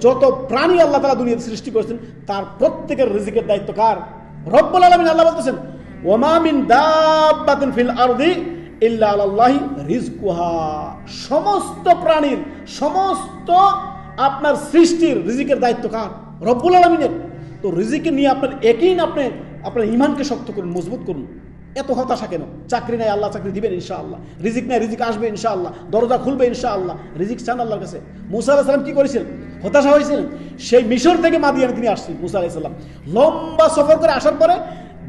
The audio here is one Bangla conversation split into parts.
যত প্রাণী আল্লাহ তাআলা দুনিয়াতে সৃষ্টি করেছেন তার প্রত্যেকের রিজিকের দায়িত্ব কার? রব্বুল আলামিন। আল্লাহ বলতেছেন ওয়ামা মিন দাব্বাতিন ফিল আরদি ইল্লা আলাল্লাহি রিজকুহা। সমস্ত প্রাণীর, সমস্ত আপনার সৃষ্টির রিজিকের দায়িত্ব কার? রব্বুল আলামিনের। তো রিজিকে নিয়ে আপনার ইয়াকিন, আপনার ঈমানকে শক্ত করুন, মজবুত করুন। এত হতাশা কেন? চাকরি নাই, আল্লাহ চাকরি দিবেন ইনশাআল্লাহ। রিজিক নাই, রিজিক আসবে ইনশাআল্লাহ। দরজা খুলবে ইনশাআল্লাহ। রিজিক চান আল্লাহর কাছে। মুসা আলাইহিস সালাম কি করেছিলেন? হতাশা হয়েছিলেন। সেই মিশর থেকে মাদিয়ানে তিনি আসছেন মুসা আলাইহিস সালাম। লম্বা সফর করে আসার পরে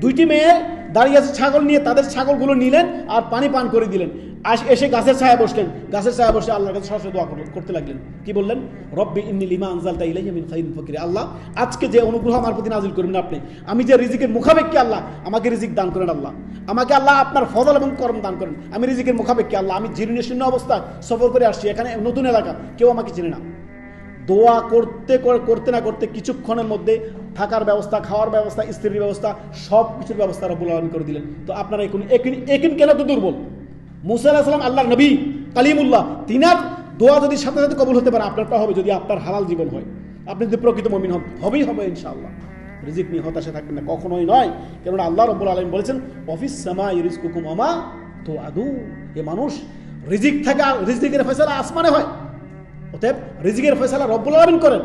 দুইটি মেয়ে দাঁড়িয়ে আছে ছাগল নিয়ে, তাদের ছাগলগুলো নিলেন আর পানি পান করে দিলেন। এসে গাছের ছায়া বসলেন। গাছের ছায়া বসে আল্লাহর কাছে সরাসরি দোয়া করতে লাগলেন। কি বললেন? রব্বি ইন্নী লিমা আনজালতা ইলাইয়া মিন খাইরিন ফাকির। আল্লাহ, আজকে যে অনুগ্রহ আমার প্রতি নাজিল করবেন আপনি, আমি যে রিজিকের মুখাপেক্ষী, আল্লাহ আমাকে রিজিক দান করেন। আল্লাহ আমাকে, আল্লাহ আপনার ফজল এবং করম দান করেন। আমি রিজিকের মুখাপেক্ষী। আল্লাহ আমি জীর্ণ শীর্ণ অবস্থায় সফর করে আসছি, এখানে নতুন এলাকা, কেউ আমাকে চিনে না। দোয়া করতে না করতে কিছুক্ষণের মধ্যে থাকার ব্যবস্থা, খাওয়ার ব্যবস্থা, স্ত্রীর ব্যবস্থা, সব কিছুর ব্যবস্থা রব্বুল আলামিন করে দিলেন। তো আপনারা একিন কেন তো দুর্বল? মুসা আলাইহিস সালাম আল্লাহর নবী, কালিমুল্লাহ, তিনার দোয়া যদি সাথে সাথে কবুল হতে পারে, আপনারটা হবে যদি আপনার হালাল জীবন হয়, আপনি যদি প্রকৃত মুমিন হন, হবেই হবে ইনশাআল্লাহ। রিজিক নিয়ে হতাশা থাকবেন না, কখনোই নয়। কেননা আল্লাহ রব্বুল আলামিন বলেছেন অফিস সামাই রিজকুকুম ওয়া তুআদু। এ মানুষ, রিজিকের ফয়সালা আসমানে হয়, অতএব রিজিকের ফয়সালা রব্বুল আলামিন করেন।